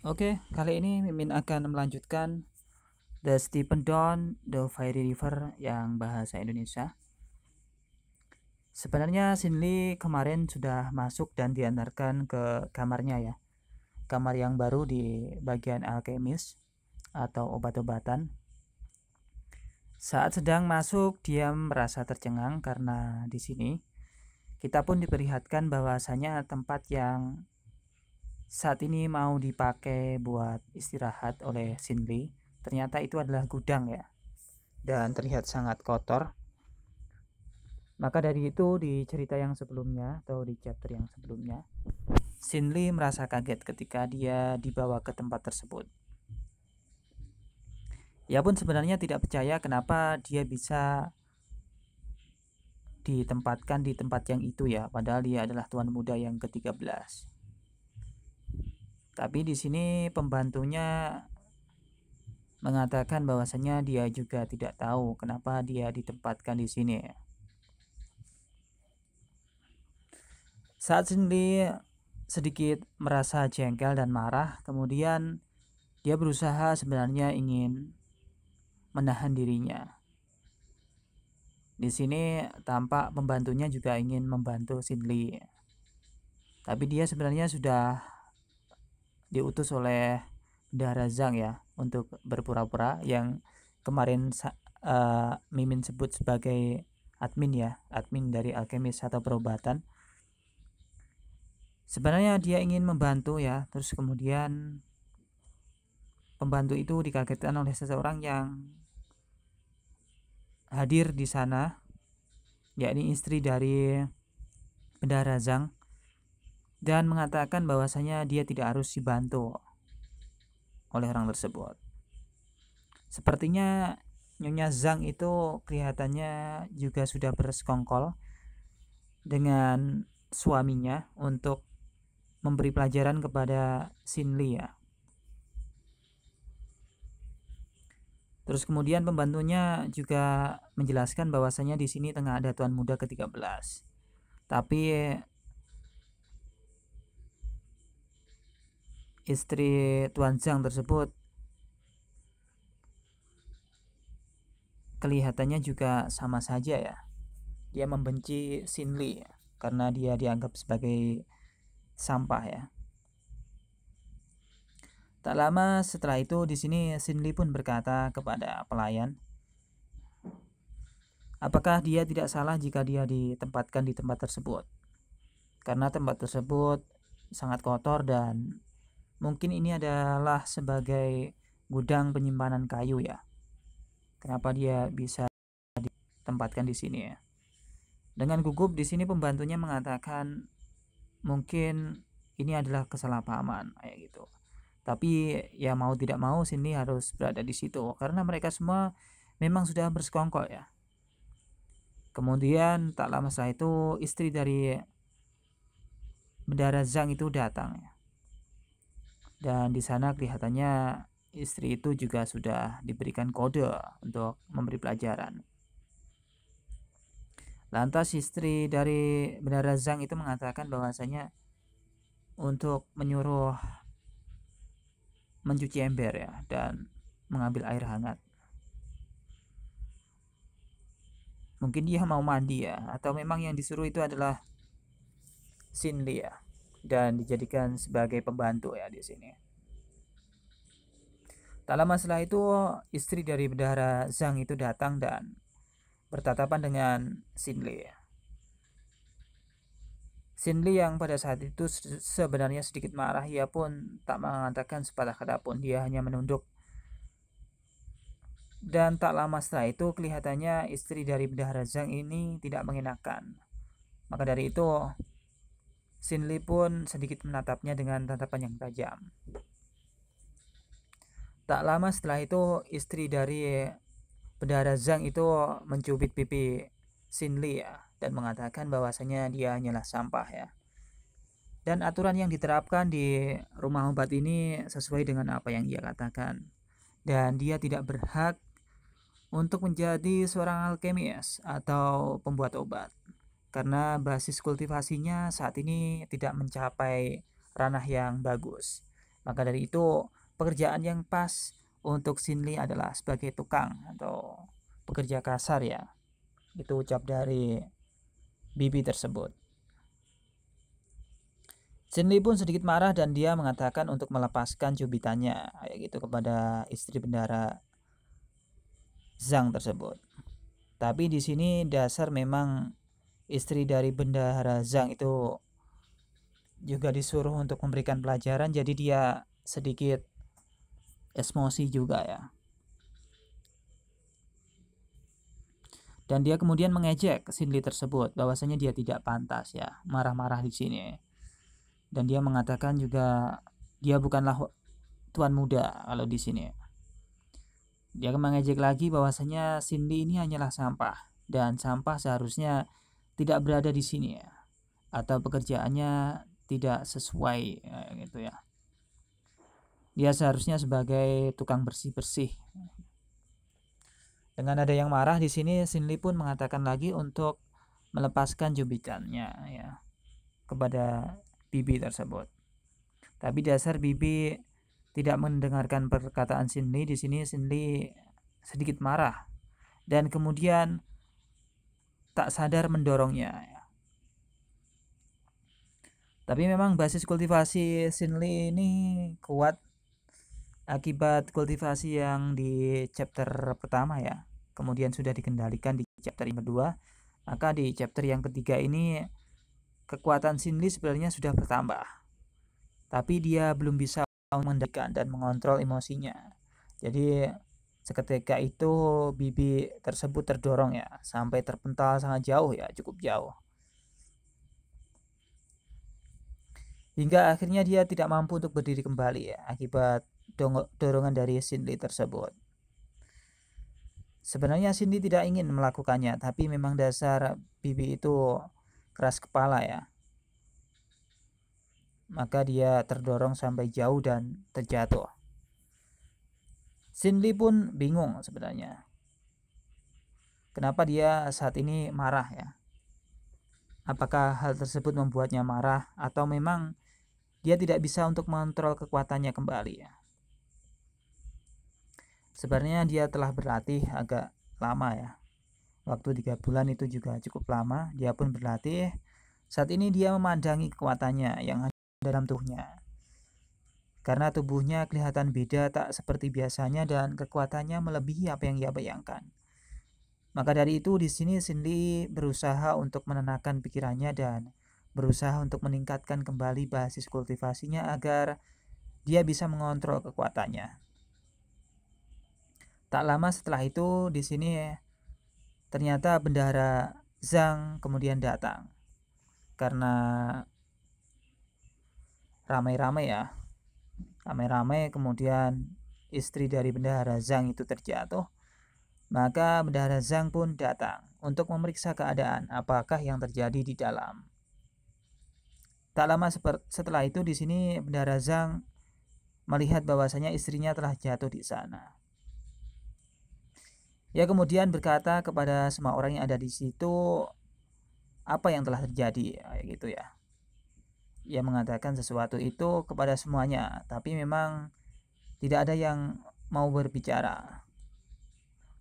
Oke, kali ini Mimin akan melanjutkan The Stephen Dawn, The Fiery River yang bahasa Indonesia. Sebenarnya Sinli kemarin sudah masuk dan diantarkan ke kamarnya ya. Kamar yang baru di bagian alkemis atau obat-obatan. Saat sedang masuk, dia merasa tercengang karena di sini kita pun diperlihatkan bahwasanya tempat yang saat ini mau dipakai buat istirahat oleh Sinli, ternyata itu adalah gudang ya, dan terlihat sangat kotor. Maka dari itu di cerita yang sebelumnya atau di chapter yang sebelumnya, Sinli merasa kaget ketika dia dibawa ke tempat tersebut. Ia pun sebenarnya tidak percaya kenapa dia bisa ditempatkan di tempat yang itu ya, padahal dia adalah tuan muda yang ke-13. Tapi di sini pembantunya mengatakan bahwasanya dia juga tidak tahu kenapa dia ditempatkan di sini. Saat Cindy sedikit merasa jengkel dan marah, kemudian dia berusaha sebenarnya ingin menahan dirinya. Di sini tampak pembantunya juga ingin membantu Cindy, tapi dia sebenarnya sudah diutus oleh Bendahara Zhang ya untuk berpura-pura yang kemarin Mimin sebut sebagai admin ya, admin dari alkemis atau perobatan. Sebenarnya dia ingin membantu ya, terus kemudian pembantu itu dikagetkan oleh seseorang yang hadir di sana, yakni istri dari Bendahara Zhang, dan mengatakan bahwasanya dia tidak harus dibantu oleh orang tersebut. Sepertinya Nyonya Zhang itu kelihatannya juga sudah bersekongkol dengan suaminya untuk memberi pelajaran kepada Sinli ya. Terus kemudian pembantunya juga menjelaskan bahwasanya di sini tengah ada tuan muda ke-13. Tapi istri Tuan Zhang tersebut kelihatannya juga sama saja ya. Dia membenci Sinli karena dia dianggap sebagai sampah ya. Tak lama setelah itu di sini Sinli pun berkata kepada pelayan, apakah dia tidak salah jika dia ditempatkan di tempat tersebut? Karena tempat tersebut sangat kotor dan mungkin ini adalah sebagai gudang penyimpanan kayu ya. Kenapa dia bisa ditempatkan di sini ya? Dengan gugup di sini pembantunya mengatakan mungkin ini adalah kesalahpahaman kayak gitu. Tapi ya mau tidak mau sini harus berada di situ karena mereka semua memang sudah bersekongkol ya. Kemudian tak lama setelah itu istri dari Bendahara Zhang itu datang ya. Dan di sana kelihatannya istri itu juga sudah diberikan kode untuk memberi pelajaran. Lantas istri dari Bendahara Zhang itu mengatakan bahwasanya untuk menyuruh mencuci ember ya dan mengambil air hangat. Mungkin dia mau mandi ya, atau memang yang disuruh itu adalah Sinli ya, dan dijadikan sebagai pembantu ya di sini. Tak lama setelah itu istri dari Bendahara Zhang itu datang dan bertatapan dengan Sinli. Sinli yang pada saat itu sebenarnya sedikit marah, ia pun tak mengatakan sepatah kata pun, dia hanya menunduk. Dan tak lama setelah itu kelihatannya istri dari Bendahara Zhang ini tidak mengenakan. Maka dari itu Sinli pun sedikit menatapnya dengan tatapan yang tajam. Tak lama setelah itu istri dari Bendahara Zhang itu mencubit pipi Sinli ya, dan mengatakan bahwasanya dia hanyalah sampah ya. Dan aturan yang diterapkan di rumah obat ini sesuai dengan apa yang ia katakan. Dan dia tidak berhak untuk menjadi seorang alkemis atau pembuat obat karena basis kultivasinya saat ini tidak mencapai ranah yang bagus. Maka dari itu pekerjaan yang pas untuk Shinli adalah sebagai tukang atau pekerja kasar ya. Itu ucap dari bibi tersebut. Shinli pun sedikit marah dan dia mengatakan untuk melepaskan cubitannya kayak gitu kepada istri bendahara Zhang tersebut. Tapi di sini dasar memang istri dari bendahara Zhang itu juga disuruh untuk memberikan pelajaran, jadi dia sedikit emosi juga ya. Dan dia kemudian mengejek Shinli tersebut bahwasanya dia tidak pantas ya marah-marah di sini. Dan dia mengatakan juga dia bukanlah tuan muda kalau di sini. Dia mengejek lagi bahwasanya Shinli ini hanyalah sampah dan sampah seharusnya tidak berada di sini ya, atau pekerjaannya tidak sesuai ya, gitu ya. Dia seharusnya sebagai tukang bersih-bersih. Dengan ada yang marah di sini, Shinli pun mengatakan lagi untuk melepaskan cubitannya ya kepada bibi tersebut. Tapi dasar bibi tidak mendengarkan perkataan Shinli. Di sini Shinli sedikit marah dan kemudian tak sadar mendorongnya ya. Tapi memang basis kultivasi Shinli ini kuat akibat kultivasi yang di chapter pertama ya, kemudian sudah dikendalikan di chapter yang kedua, maka di chapter yang ketiga ini kekuatan Shinli sebenarnya sudah bertambah, tapi dia belum bisa mengendalikan dan mengontrol emosinya. Jadi seketika itu bibi tersebut terdorong ya sampai terpental sangat jauh ya, cukup jauh, hingga akhirnya dia tidak mampu untuk berdiri kembali ya akibat dorongan dari Shinli tersebut. Sebenarnya Shinli tidak ingin melakukannya, tapi memang dasar bibi itu keras kepala ya. Maka dia terdorong sampai jauh dan terjatuh. Shinli pun bingung sebenarnya. Kenapa dia saat ini marah ya? Apakah hal tersebut membuatnya marah atau memang dia tidak bisa untuk mengontrol kekuatannya kembali ya? Sebenarnya dia telah berlatih agak lama ya. Waktu 3 bulan itu juga cukup lama. Dia pun berlatih. Saat ini dia memandangi kekuatannya yang ada dalam tubuhnya. Karena tubuhnya kelihatan beda tak seperti biasanya dan kekuatannya melebihi apa yang ia bayangkan. Maka dari itu di sini Shinli berusaha untuk menenangkan pikirannya dan berusaha untuk meningkatkan kembali basis kultivasinya agar dia bisa mengontrol kekuatannya. Tak lama setelah itu di sini ternyata bendahara Zhang kemudian datang. Karena ramai-ramai ya. Ramai-ramai kemudian istri dari bendahara Zhang itu terjatuh. Maka bendahara Zhang pun datang untuk memeriksa keadaan apakah yang terjadi di dalam. Tak lama setelah itu di sini bendahara Zhang melihat bahwasanya istrinya telah jatuh di sana. Ia kemudian berkata kepada semua orang yang ada di situ apa yang telah terjadi gitu ya. Ia mengatakan sesuatu itu kepada semuanya, tapi memang tidak ada yang mau berbicara.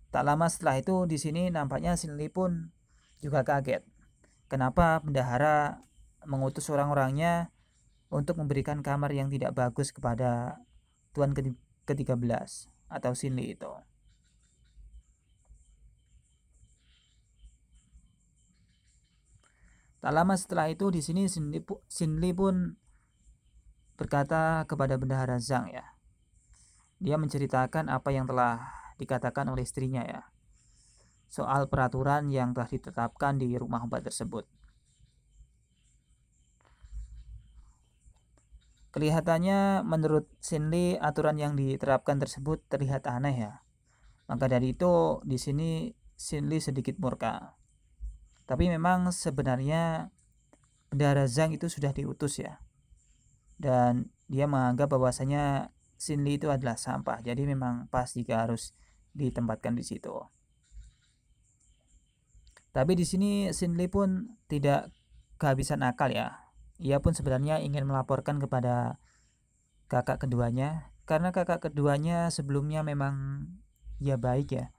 Tak lama setelah itu di sini nampaknya Shinli pun juga kaget. Kenapa bendahara mengutus orang-orangnya untuk memberikan kamar yang tidak bagus kepada tuan ke-13 atau Shinli itu. Tak lama setelah itu di sini Shinli pun berkata kepada bendahara Zhang ya. Dia menceritakan apa yang telah dikatakan oleh istrinya ya. Soal peraturan yang telah ditetapkan di rumah obat tersebut. Kelihatannya menurut Shinli aturan yang diterapkan tersebut terlihat aneh ya. Maka dari itu di sini Shinli sedikit murka. Tapi memang sebenarnya bendahara Zhang itu sudah diutus ya. Dan dia menganggap bahwasanya Shinli itu adalah sampah. Jadi memang pas jika harus ditempatkan di situ. Tapi di sini Shinli pun tidak kehabisan akal ya. Ia pun sebenarnya ingin melaporkan kepada kakak keduanya, karena kakak keduanya sebelumnya memang ya baik ya,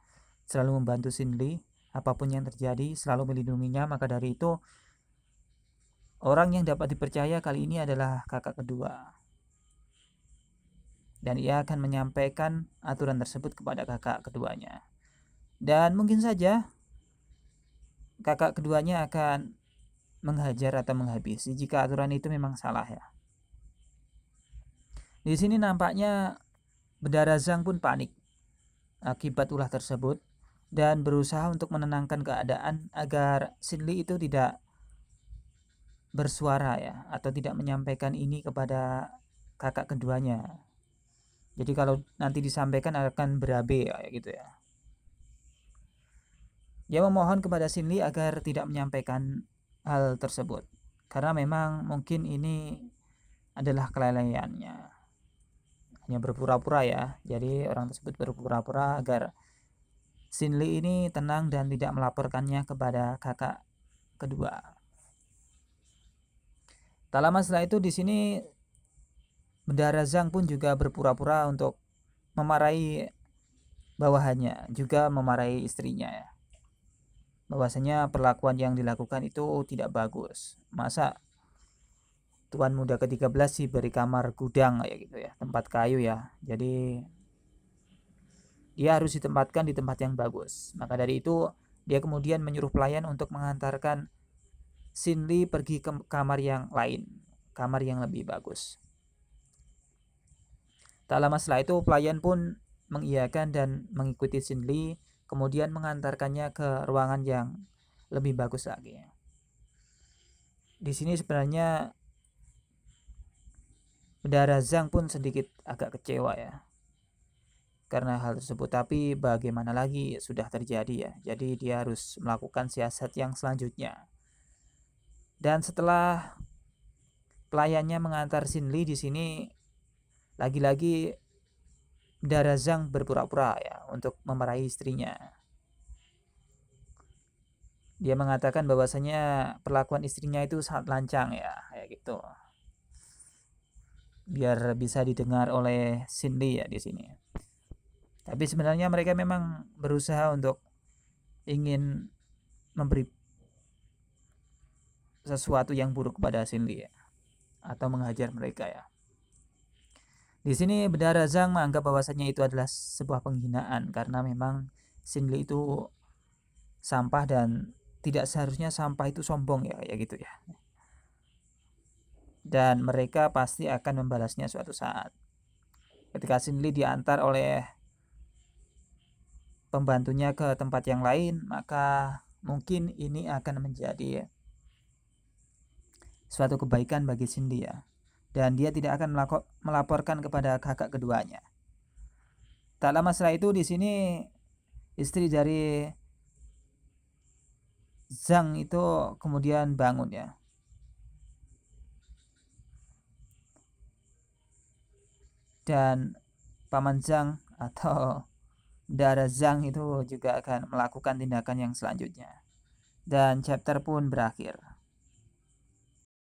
selalu membantu Shinli apapun yang terjadi, selalu melindunginya. Maka dari itu orang yang dapat dipercaya kali ini adalah kakak kedua, dan ia akan menyampaikan aturan tersebut kepada kakak keduanya. Dan mungkin saja kakak keduanya akan menghajar atau menghabisi jika aturan itu memang salah ya. Di sini nampaknya Bendara Zhang pun panik akibat ulah tersebut dan berusaha untuk menenangkan keadaan agar Shinli itu tidak bersuara ya, atau tidak menyampaikan ini kepada kakak keduanya. Jadi kalau nanti disampaikan akan berabe ya gitu ya. Dia memohon kepada Shinli agar tidak menyampaikan hal tersebut karena memang mungkin ini adalah kelalaiannya. Hanya berpura-pura ya. Jadi orang tersebut berpura-pura agar Shinli ini tenang dan tidak melaporkannya kepada kakak kedua. Tak lama setelah itu di sini Bendara Zhang pun juga berpura-pura untuk memarahi bawahannya, juga memarahi istrinya ya. Bahwasanya perlakuan yang dilakukan itu tidak bagus. Masa tuan muda ke-13 sih beri kamar gudang kayak gitu ya, tempat kayu ya. Jadi dia harus ditempatkan di tempat yang bagus. Maka dari itu dia kemudian menyuruh pelayan untuk mengantarkan Shinli pergi ke kamar yang lain, kamar yang lebih bagus. Tak lama setelah itu pelayan pun mengiyakan dan mengikuti Shinli, kemudian mengantarkannya ke ruangan yang lebih bagus lagi. Di sini sebenarnya Bendara Zhang pun sedikit agak kecewa ya karena hal tersebut, tapi bagaimana lagi, sudah terjadi ya. Jadi dia harus melakukan siasat yang selanjutnya. Dan setelah pelayannya mengantar Shinli, di sini lagi-lagi Bendara Zhang berpura-pura ya untuk memarahi istrinya. Dia mengatakan bahwasanya perlakuan istrinya itu sangat lancang ya, kayak gitu. Biar bisa didengar oleh Shinli ya di sini. Tapi sebenarnya mereka memang berusaha untuk ingin memberi sesuatu yang buruk kepada Shinli ya, atau menghajar mereka ya. Di sini Bendara Zhang menganggap bahwasanya itu adalah sebuah penghinaan karena memang Shinli itu sampah dan tidak seharusnya sampah itu sombong ya, kayak gitu ya. Dan mereka pasti akan membalasnya suatu saat. Ketika Shinli diantar oleh pembantunya ke tempat yang lain, maka mungkin ini akan menjadi suatu kebaikan bagi Shinli ya. Dan dia tidak akan melaporkan kepada kakak keduanya. Tak lama setelah itu di sini istri dari Zhang itu kemudian bangun ya. Dan paman Zhang atau Bendara Zhang itu juga akan melakukan tindakan yang selanjutnya. Dan chapter pun berakhir.